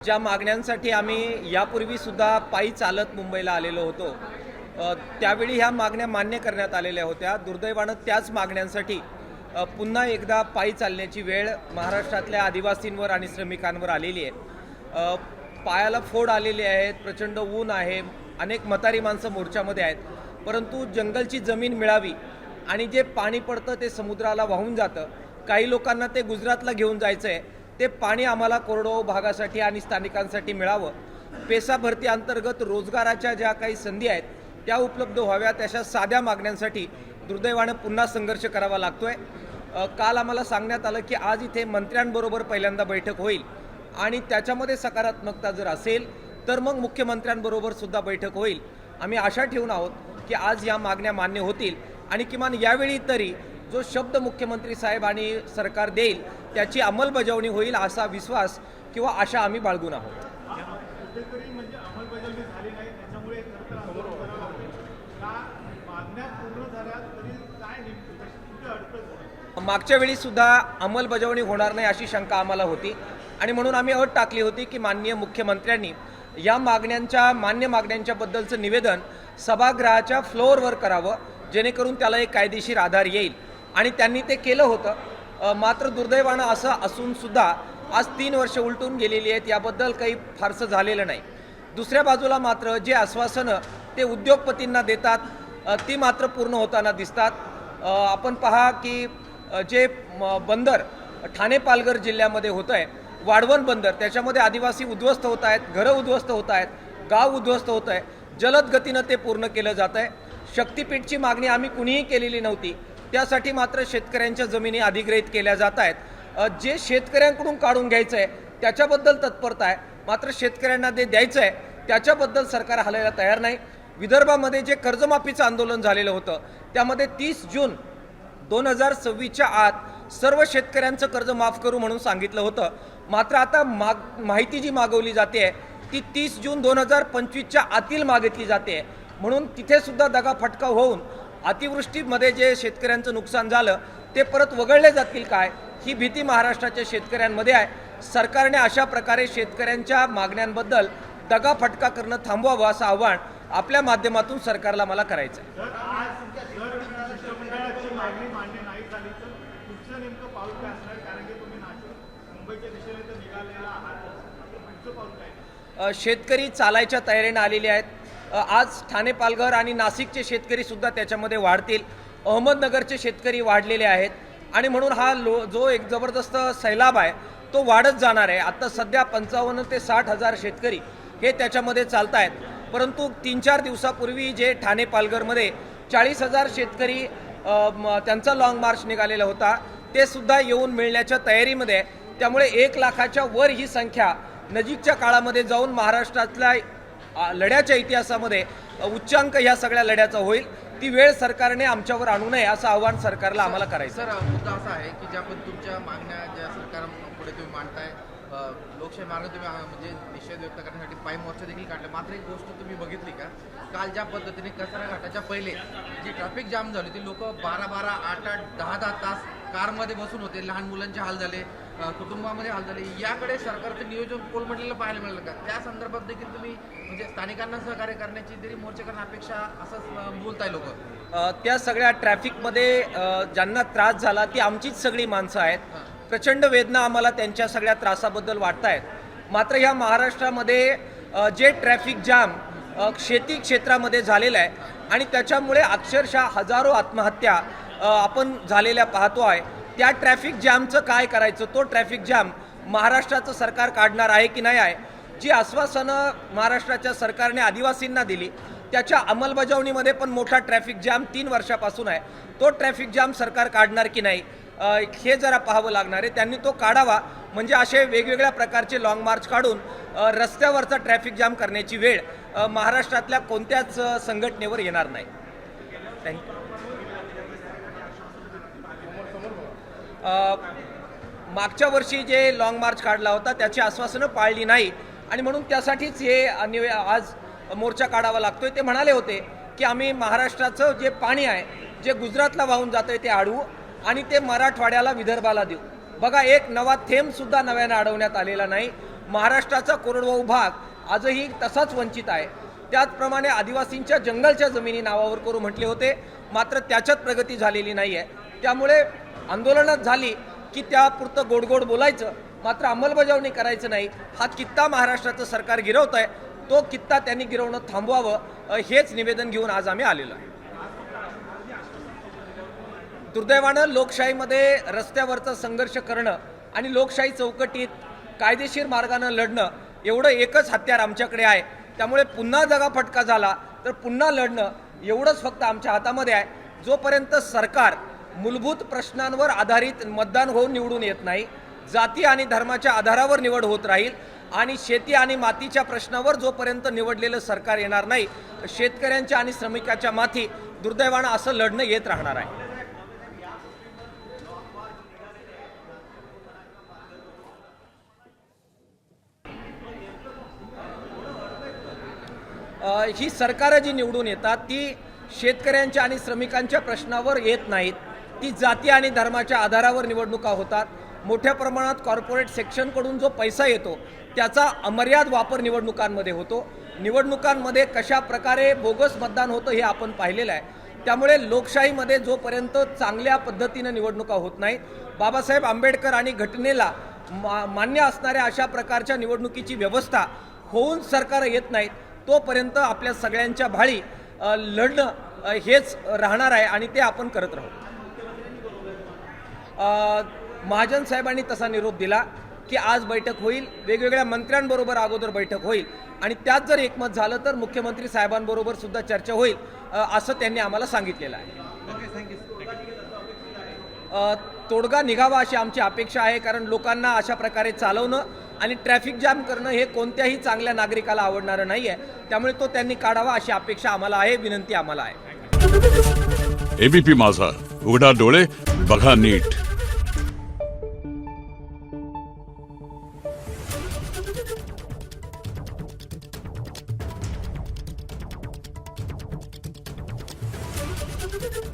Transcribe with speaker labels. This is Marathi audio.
Speaker 1: ज्या मागण्यांसाठी आम्ही यापूर्वी सुद्धा पायी चालत मुंबईला आलेलो होतो, त्यावेळी ह्या मागण्या मान्य करण्यात आलेल्या होत्या। दुर्दैवानं त्याच मागण्यांसाठी पुन्हा एकदा पायी चालण्याची वेळ महाराष्ट्रातल्या आदिवासींवर आणि श्रमिकांवर आलेली आहे। पायाला फोड आलेले आहेत, प्रचंड ऊन आहे, अनेक म्हातारी माणसं मोर्चामध्ये आहेत, परंतु जंगलची जमीन मिळावी आणि जे पाणी पडतं ते समुद्राला वाहून जातं। काही लोकांना ते गुजरातला घेऊन जायचं आहे, ते पाणी आम्हाला कोरडवाहू भागासाठी आणि स्थानिकांसाठी मिळावं। पेसा भरती अंतर्गत रोजगाराच्या ज्या काही संधी आहेत त्या उपलब्ध व्हाव्यात, अशा साध्या मागण्यांसाठी दुर्दैवानं पुन्हा संघर्ष करावा लागतोय। काल आम्हाला सांगण्यात आलं की आज इथे मंत्र्यांबरोबर पहिल्यांदा बैठक होईल आणि त्याच्यामध्ये सकारात्मकता जर असेल तर मग मुख्यमंत्र्यांबरोबर सुद्धा बैठक होईल। आम्ही आशा ठेवून आहोत की आज या मागण्या मान्य होतील आणि किमान यावेळी तरी जो शब्द मुख्यमंत्री साहेब आणि सरकार देईल त्याची अंमलबजावणी होईल असा विश्वास किंवा आशा आम्ही बाळगून आहोत। मागच्या वेळी सुद्धा अंमलबजावणी होणार नाही अशी शंका आम्हाला होती आणि म्हणून आम्ही अट टाकली होती की माननीय मुख्यमंत्र्यांनी या मान्य मागण्यांच्या बद्दलचं निवेदन सभागृहाच्या फ्लोअरवर करावं, जेणेकरून त्याला एक कायदेशीर आधार येईल आणि त्यांनी ते केलं होतं। मात्र दुर्दैवानं असं असून सुद्धा आज 3 वर्ष उलटून गेलेली आहेत, याबद्दल काही फारसं झालेलं नाही। दुसऱ्या बाजूला मात्र जे आश्वासनं ते उद्योगपतींना देतात ती मात्र पूर्ण होताना दिसतात। आपण पहा की जे बंदर ठाणे पालघर जिल्ह्यामध्ये होतं आहे, वाढवण बंदर, त्याच्यामध्ये आदिवासी उद्ध्वस्त होत आहेत, घरं उद्ध्वस्त होत आहेत, गाव उद्ध्वस्त होत आहे, जलद गतीनं ते पूर्ण केलं जात आहे। शक्तीपीठची मागणी आम्ही कुणीही केलेली नव्हती, त्यासाठी मात्र शेतकऱ्यांच्या जमिनी अधिग्रहित केल्या जात आहेत। जे शेतकऱ्यांकडून काढून घ्यायचं आहे त्याच्याबद्दल तत्परता आहे, मात्र शेतकऱ्यांना जे द्यायचं आहे त्याच्याबद्दल सरकार हलायला तयार नाही। विदर्भामध्ये जे कर्जमाफीचं आंदोलन झालेलं होतं त्यामध्ये 30 जून 2026च्या आत सर्व शेतकऱ्यांचं कर्ज माफ करू म्हणून सांगितलं होतं, मात्र आता माहिती जी मागवली जाते ती 30 जून 2025च्या आतील मागितली जाते। म्हणून तिथे सुद्धा दगाफटका होऊन अतिवृष्टीमध्ये जे शेतकऱ्यांचं नुकसान झालं ते परत वगळले जातील काय, ही भीती महाराष्ट्राच्या शेतकऱ्यांमध्ये आहे। सरकारने अशा प्रकारे शेतकऱ्यांच्या मागण्यांबद्दल दगाफटका करणं थांबवावं असं आव्हान आपल्या माध्यमातून सरकारला मला करायचं आहे। शेतकरी चालायच्या तयारीने आलेले आहेत। आज ठाणे पालघर आणि नाशिकचे शेतकरी सुद्धा त्याच्यामध्ये वाढतील, अहमदनगरचे शेतकरी वाढलेले आहेत आणि म्हणून हा जो एक जबरदस्त सैलाब आहे तो वाढत जाणार आहे। आता सध्या 55 ते 60 हजार शेतकरी हे त्याच्यामध्ये चालत आहेत, परंतु 3-4 दिवसापूर्वी जे ठाणे पालघरमध्ये 40,000 शेतकरी त्यांचा लाँग मार्च निघालेला होता ते सुद्धा येऊन मिळण्याच्या तयारीमध्ये आहे। त्यामुळे 1 लाखाच्या वर ही संख्या नजीकच्या काळामध्ये जाऊन महाराष्ट्रातल्या लढ्याच्या इतिहासामध्ये उच्चांक ह्या सगळ्या लढ्याचा होईल। ती वेळ सरकारने आमच्यावर आणू नये असं आव्हान सरकारला आम्हाला करायचं।
Speaker 2: सर, मुद्दा असा आहे की ज्या पण तुमच्या मागण्या ज्या सरकारपुढे तुम्ही मांडताय, लोकशाही मार्ग तुम्ही म्हणजे निषेध व्यक्त करण्यासाठी पायी मोर्चा देखील काढला, मात्र एक गोष्ट तुम्ही बघितली का, काल ज्या पद्धतीने कचरा घाटाच्या पहिले जी ट्रॅफिक जाम झाली ती लोक 12-12, 8-8, 10-10 तास कारमध्ये बसून होते, लहान मुलांचे हाल झाले, कुटुंबामध्ये हाल झाले, याकडे सरकारचं नियोजन कोलमडलेलं पाहायला मिळालं का? त्या संदर्भात देखील तुम्ही म्हणजे स्थानिकांना सहकार्य करण्याची तरी मोर्चेकरण अपेक्षा असंच बोलताय लोक?
Speaker 1: त्या सगळ्या ट्रॅफिकमध्ये ज्यांना त्रास झाला ती आमचीच सगळी माणसं आहेत। प्रचंड वेदना आम्हाला त्यांच्या सगळ्या त्रासाबद्दल वाटत आहेत। मात्र ह्या महाराष्ट्रामध्ये जे ट्रॅफिक जाम शेती क्षेत्रामध्ये झालेलं आहे आणि त्याच्यामुळे अक्षरशः हजारो आत्महत्या आपण झालेल्या पाहतो आहे। त्या ट्रॅफिक जॅमचं काय करायचं? तो ट्रॅफिक जॅम महाराष्ट्राचं सरकार काढणार आहे की नाही आहे? जी आश्वासनं महाराष्ट्राच्या सरकारने आदिवासींना दिली त्याच्या अंमलबजावणीमध्ये पण मोठा ट्रॅफिक जॅम 3 वर्षापासून आहे। तो ट्रॅफिक जॅम सरकार काढणार की नाही हे जरा पाहावं लागणार आहे। त्यांनी तो काढावा, म्हणजे असे वेगवेगळ्या प्रकारचे लाँग मार्च काढून रस्त्यावरचा ट्रॅफिक जॅम करण्याची वेळ महाराष्ट्रातल्या कोणत्याच संघटनेवर येणार नाही। थँक्यू। मागच्या वर्षी जे लाँग मार्च काढला होता त्याची आश्वासनं पाळली नाही आणि म्हणून त्यासाठीच हे आज मोर्चा काढावा लागतोय। ते म्हणाले होते की आम्ही महाराष्ट्राचं जे पाणी आहे जे गुजरातला वाहून जातंय ते अडवू आणि ते मराठवाड्याला विदर्भाला देऊ। बघा, एक नवा थेंब सुद्धा नव्याने अडवण्यात आलेला नाही। महाराष्ट्राचा कोरडवाहू भाग आजही तसाच वंचित आहे. त्याचप्रमाणे आदिवासींच्या जंगलच्या जमिनी नावावर करू म्हटले होते, मात्र त्याच्यात प्रगती झालेली नाही आहे. त्यामुळे आंदोलनात झाली की त्यापुरतं गोड बोलायचं, मात्र अंमलबजावणी करायचं नाही. हा कित्ता महाराष्ट्राचं सरकार गिरवत आहे, तो कित्ता त्यांनी गिरवणं थांबवावं हेच निवेदन घेऊन आज आम्ही आलेलो आहे. दुर्दैवानं लोकशाहीमध्ये रस्त्यावरचा संघर्ष करणं आणि लोकशाही चौकटीत कायदेशीर मार्गानं लढणं एवढं एकच हत्यार आमच्याकडे आहे. त्यामुळे पुन्हा जगा फटका झाला तर पुन्हा लढणं एवढंच फक्त आमच्या हातामध्ये आहे. जोपर्यंत सरकार मूलभूत प्रश्नांवर आधारित मतदान होऊन निवडून येत नाही, जाती आणि धर्माच्या आधारावर निवड होत राहील आणि शेती आणि मातीच्या प्रश्नावर जोपर्यंत निवडलेलं सरकार येणार नाही, शेतकऱ्यांच्या आणि श्रमिकाच्या माथी दुर्दैवानं असं लढणं येत राहणार आहे. ही सरकारं जी निवडून येतात ती शेतकऱ्यांच्या आणि श्रमिकांच्या प्रश्नावर येत नाहीत. ती जाती आणि धर्माच्या आधारावर निवडणुका होतात. मोठ्या प्रमाणात कॉर्पोरेट सेक्शनकडून जो पैसा येतो त्याचा अमर्याद वापर निवडणुकांमध्ये होतो. निवडणुकांमध्ये कशा प्रकारे बोगस मतदान होतं हे आपण पाहिलेलं आहे. त्यामुळे लोकशाहीमध्ये जोपर्यंत चांगल्या पद्धतीनं निवडणुका होत नाहीत, बाबासाहेब आंबेडकर आणि घटनेला मान्य असणाऱ्या अशा प्रकारच्या निवडणुकीची व्यवस्था होऊन सरकार येत नाहीत, तोपर्यंत आपल्या सगळ्यांच्या भाळी लढणं हेच राहणार आहे आणि ते आपण करत राहू. महाजन साहेबांनी तसा निरोप दिला की आज बैठक होईल, वेगवेगळ्या मंत्र्यांबरोबर अगोदर बैठक होईल आणि त्यात जर एकमत झालं तर मुख्यमंत्री साहेबांबरोबर सुद्धा चर्चा होईल असं त्यांनी आम्हाला सांगितलेलं आहे. तोडगा निघावा अशी आमची अपेक्षा आहे, कारण लोकांना अशा प्रकारे चालवणं आणि ट्रॅफिक जॅम करणं हे कोणत्याही चांगल्या नागरिकाला आवडणारं नाही आहे. त्यामुळे तो त्यांनी काढावा अशी अपेक्षा आम्हाला आहे, विनंती आम्हाला आहे.
Speaker 3: एबीपी माझा, उघडा डोळे बघा नीट.
Speaker 4: Thank you.